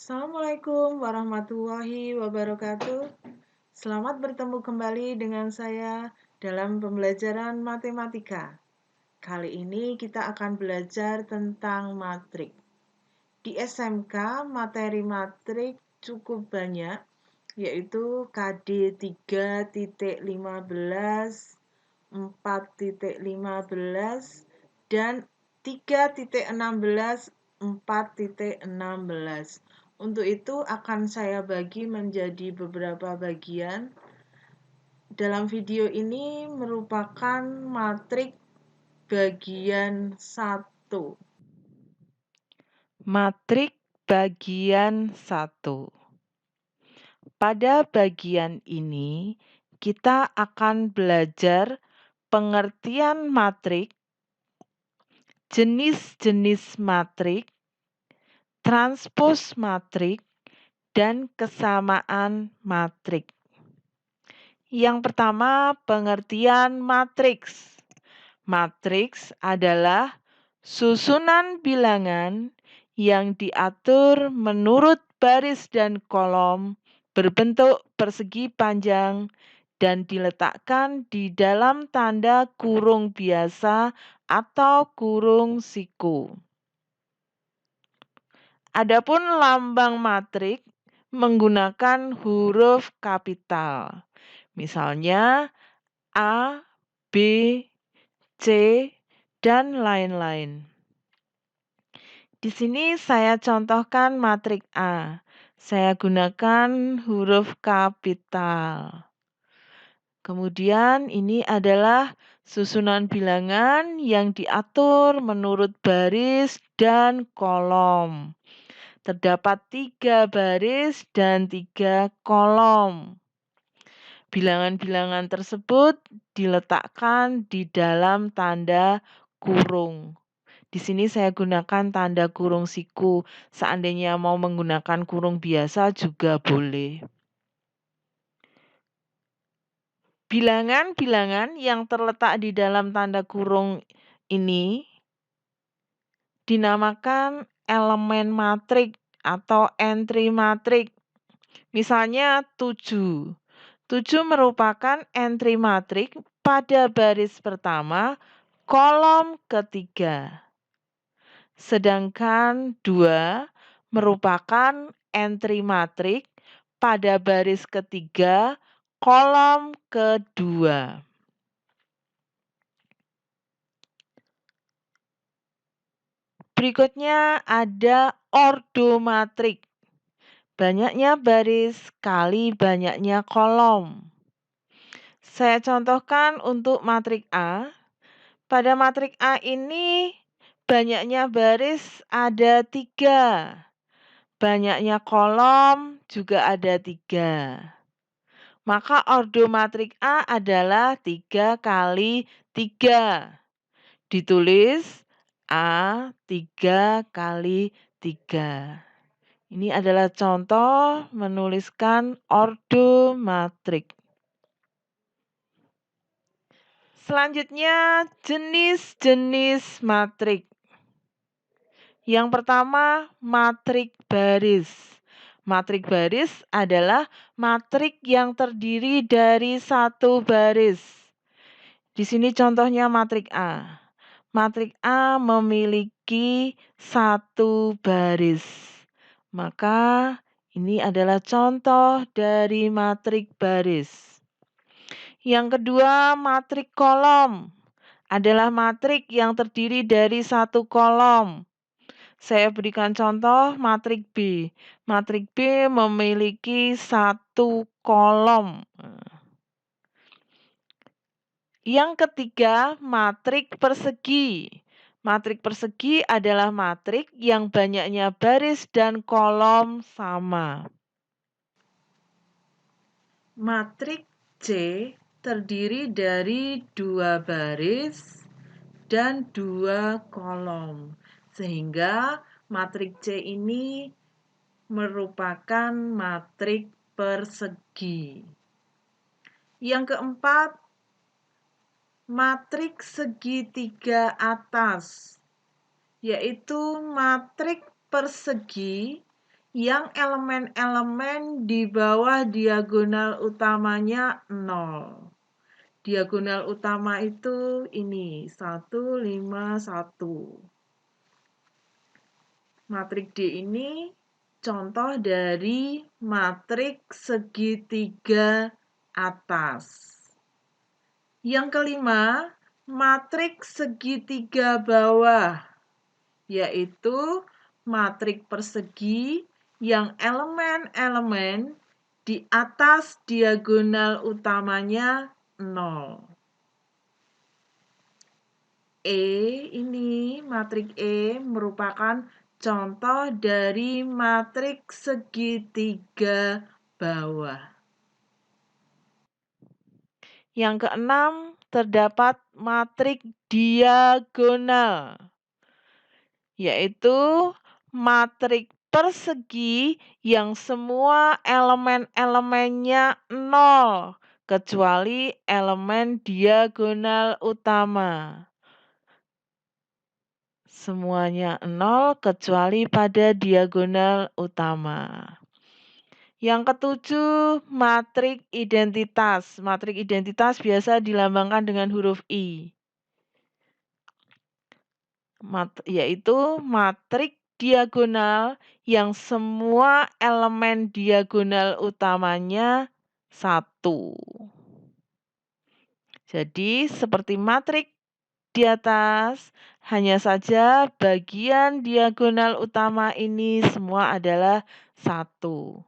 Assalamualaikum warahmatullahi wabarakatuh. Selamat bertemu kembali dengan saya dalam pembelajaran matematika. Kali ini kita akan belajar tentang matrik. Di SMK, materi matrik cukup banyak, yaitu KD 3.15, 4.15, dan 3.16, 4.16. Untuk itu akan saya bagi menjadi beberapa bagian. Dalam video ini merupakan matrik bagian 1. Matrik bagian 1. Pada bagian ini, kita akan belajar pengertian matrik, jenis-jenis matrik, transpos matrik, dan kesamaan matrik. Yang pertama, pengertian matriks. Matriks adalah susunan bilangan yang diatur menurut baris dan kolom berbentuk persegi panjang dan diletakkan di dalam tanda kurung biasa atau kurung siku. Adapun lambang matrik menggunakan huruf kapital. Misalnya A, B, C, dan lain-lain. Di sini saya contohkan matrik A. Saya gunakan huruf kapital. Kemudian ini adalah susunan bilangan yang diatur menurut baris dan kolom. Terdapat 3 baris dan 3 kolom. Bilangan-bilangan tersebut diletakkan di dalam tanda kurung. Di sini saya gunakan tanda kurung siku. Seandainya mau menggunakan kurung biasa juga boleh. Bilangan-bilangan yang terletak di dalam tanda kurung ini dinamakan elemen matrik atau entry matrik. Misalnya 7. 7 merupakan entry matrik pada baris pertama, kolom ketiga. Sedangkan 2 merupakan entry matrik pada baris ketiga, kolom kedua. Berikutnya ada ordomatrik. Banyaknya baris kali banyaknya kolom. Saya contohkan untuk matrik A. Pada matrik A ini banyaknya baris ada 3. Banyaknya kolom juga ada 3. Maka ordomatrik A adalah 3 kali 3. Ditulis A 3 kali 3. Ini adalah contoh menuliskan ordomatrik. Selanjutnya, jenis-jenis matrik. Yang pertama, matrik baris. Matrik baris adalah matrik yang terdiri dari satu baris. Di sini contohnya matrik A. Matrik A memiliki satu baris. Maka ini adalah contoh dari matrik baris. Yang kedua, matrik kolom adalah matrik yang terdiri dari satu kolom. Saya berikan contoh matrik B. Matrik B memiliki satu kolom. Yang ketiga, matrik persegi. Matrik persegi adalah matrik yang banyaknya baris dan kolom sama. Matrik C terdiri dari 2 baris dan 2 kolom. Sehingga matrik C ini merupakan matrik persegi. Yang keempat, matrik segitiga atas, yaitu matrik persegi yang elemen-elemen di bawah diagonal utamanya 0. Diagonal utama itu ini 1, 5, 1. Matriks D ini contoh dari matriks segitiga atas. Yang kelima, matriks segitiga bawah, yaitu matriks persegi yang elemen-elemen di atas diagonal utamanya 0. Ini matriks E merupakan contoh dari matriks segitiga bawah. Yang keenam, terdapat matriks diagonal, yaitu matriks persegi yang semua elemen-elemennya 0, kecuali elemen diagonal utama. Semuanya 0 kecuali pada diagonal utama. Yang ketujuh, matriks identitas. Matriks identitas biasa dilambangkan dengan huruf I, yaitu matriks diagonal yang semua elemen diagonal utamanya 1. Jadi, seperti matriks di atas, hanya saja bagian diagonal utama ini semua adalah 1.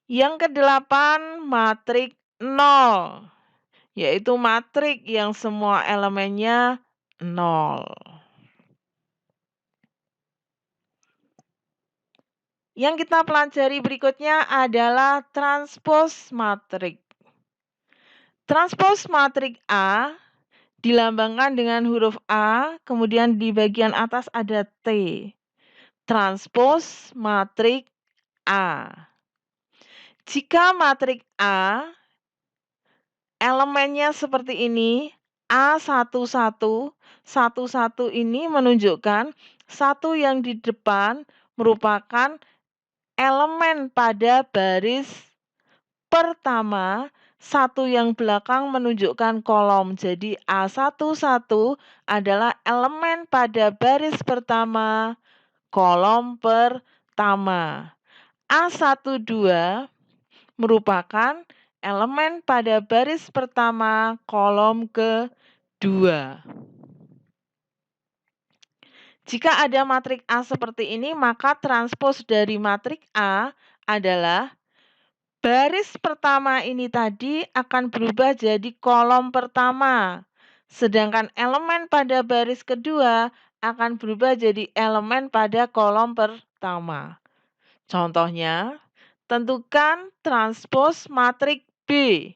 Yang kedelapan, matriks 0, yaitu matriks yang semua elemennya 0. Yang kita pelajari berikutnya adalah transpos matriks. Transpos matriks A dilambangkan dengan huruf A, kemudian di bagian atas ada T. Transpos matriks A. Jika matriks A elemennya seperti ini, A11, 11 ini menunjukkan satu yang di depan merupakan elemen pada baris pertama, satu yang belakang menunjukkan kolom. Jadi A11 adalah elemen pada baris pertama, kolom pertama. A12 merupakan elemen pada baris pertama, kolom kedua. Jika ada matriks A seperti ini, maka transpos dari matriks A adalah baris pertama ini tadi akan berubah jadi kolom pertama. Sedangkan elemen pada baris kedua akan berubah jadi elemen pada kolom pertama. Contohnya, tentukan transpos matriks B.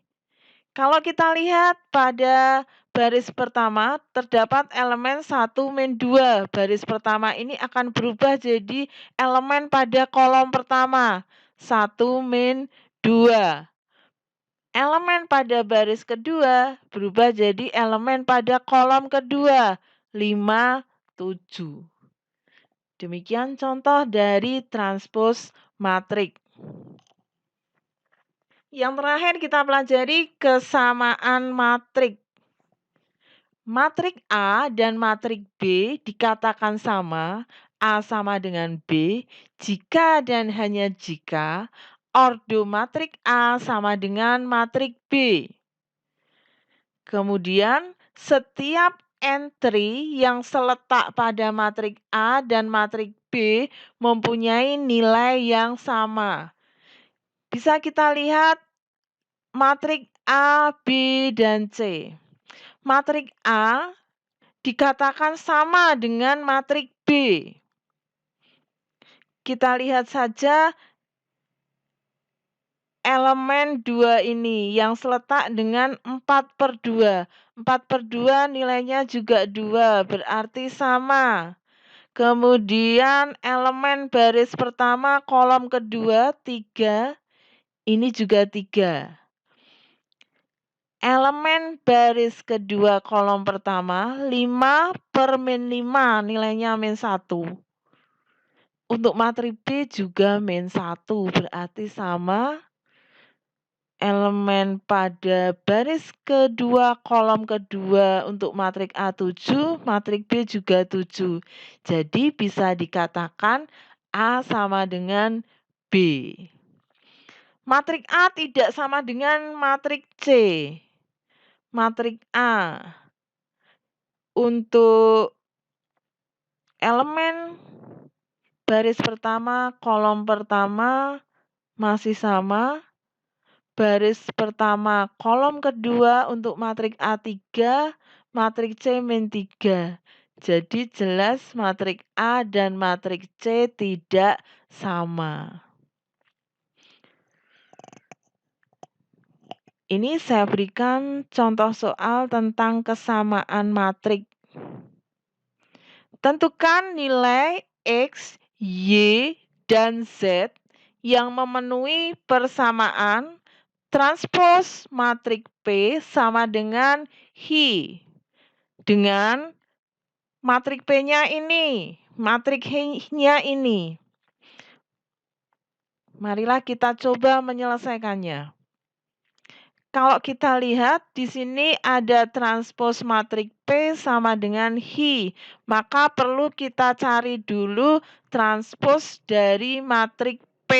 Kalau kita lihat pada baris pertama terdapat elemen 1 min 2. Baris pertama ini akan berubah jadi elemen pada kolom pertama 1 min 2. Elemen pada baris kedua berubah jadi elemen pada kolom kedua 5, 7. Demikian contoh dari transpos matriks. Yang terakhir kita pelajari kesamaan matriks. Matriks A dan matriks B dikatakan sama, A sama dengan B, jika dan hanya jika ordo matriks A sama dengan matriks B. Kemudian setiap entry yang seletak pada matriks A dan matriks B mempunyai nilai yang sama. Bisa kita lihat matriks A, B, dan C. Matriks A dikatakan sama dengan matriks B. Kita lihat saja elemen 2 ini yang seletak dengan 4/2. 4/2 nilainya juga 2, berarti sama. Kemudian elemen baris pertama kolom kedua 3, ini juga 3. Elemen baris kedua kolom pertama 5/-5, nilainya -1. Untuk matrik B juga min 1, berarti sama elemen pada baris kedua, kolom kedua untuk matrik A 7, matrik B juga 7. Jadi bisa dikatakan A sama dengan B. Matrik A tidak sama dengan matrik C. Matrik A untuk elemen baris pertama, kolom pertama masih sama. Baris pertama, kolom kedua untuk matrik A3, matrik C min 3. Jadi jelas matrik A dan matrik C tidak sama. Ini saya berikan contoh soal tentang kesamaan matrik. Tentukan nilai X, Y, dan Z yang memenuhi persamaan transpos matrik P sama dengan Hi. Dengan matrik P-nya ini, matrik Hi-nya ini. Marilah kita coba menyelesaikannya. Kalau kita lihat di sini ada transpos matrik P sama dengan Hi, maka perlu kita cari dulu transpos dari matrik P.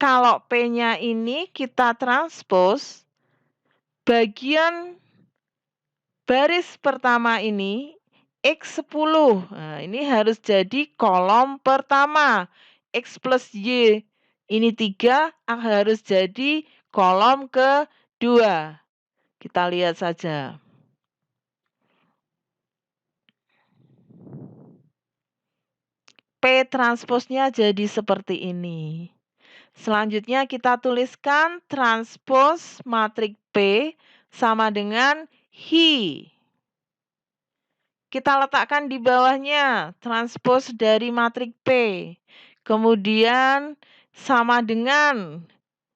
Kalau P-nya ini kita transpos, bagian baris pertama ini X10. Nah, ini harus jadi kolom pertama. X plus Y ini 3 harus jadi kolom kedua. Kita lihat saja. P transposnya jadi seperti ini. Selanjutnya kita tuliskan transpos matrik P sama dengan Hi. Kita letakkan di bawahnya transpos dari matrik P. Kemudian sama dengan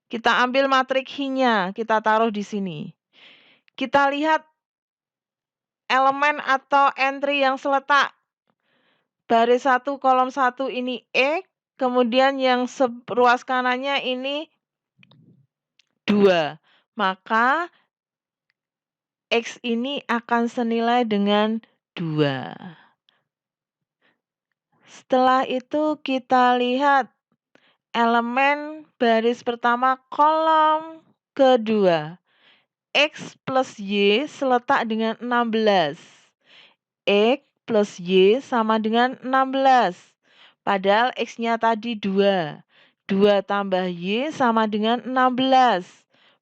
kita ambil matrik Hi-nya, kita taruh di sini. Kita lihat elemen atau entry yang seletak. Baris 1 kolom 1 ini E, kemudian yang ruas kanannya ini 2. Maka X ini akan senilai dengan 2. Setelah itu kita lihat elemen baris pertama kolom kedua. X plus Y seletak dengan 16. X plus Y sama dengan 16. Padahal X-nya tadi 2. 2 tambah Y sama dengan 16.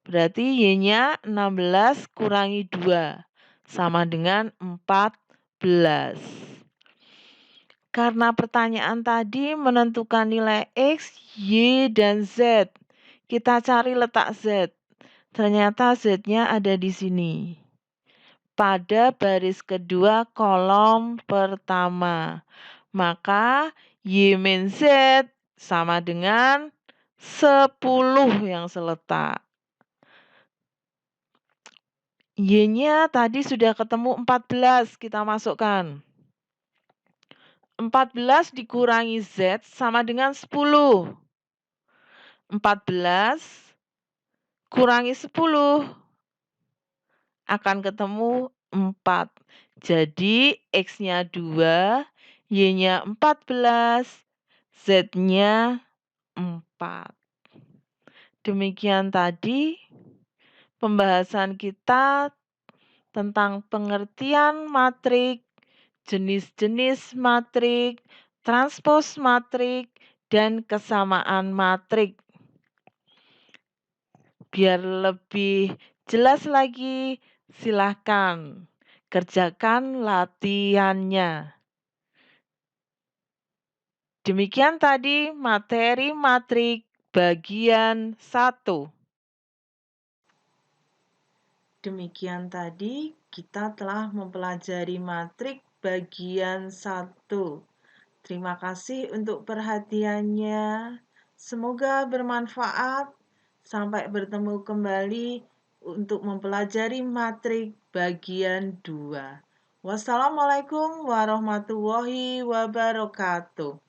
Berarti Y-nya 16 kurangi 2. Sama dengan 14. Karena pertanyaan tadi menentukan nilai X, Y, dan Z. Kita cari letak Z. Ternyata Z-nya ada di sini. Pada baris kedua kolom pertama. Maka Y min Z sama dengan 10 yang seletak. Y-nya tadi sudah ketemu 14, kita masukkan. 14 dikurangi Z sama dengan 10. 14 kurangi 10 akan ketemu 4. Jadi X-nya 2, Y-nya 14, Z-nya 4. Demikian tadi pembahasan kita tentang pengertian matrik, jenis-jenis matrik, transpos matrik, dan kesamaan matrik. Biar lebih jelas lagi, silahkan kerjakan latihannya. Demikian tadi materi matrik bagian 1. Demikian tadi kita telah mempelajari matrik bagian 1. Terima kasih untuk perhatiannya. Semoga bermanfaat. Sampai bertemu kembali untuk mempelajari matrik bagian 2. Wassalamualaikum warahmatullahi wabarakatuh.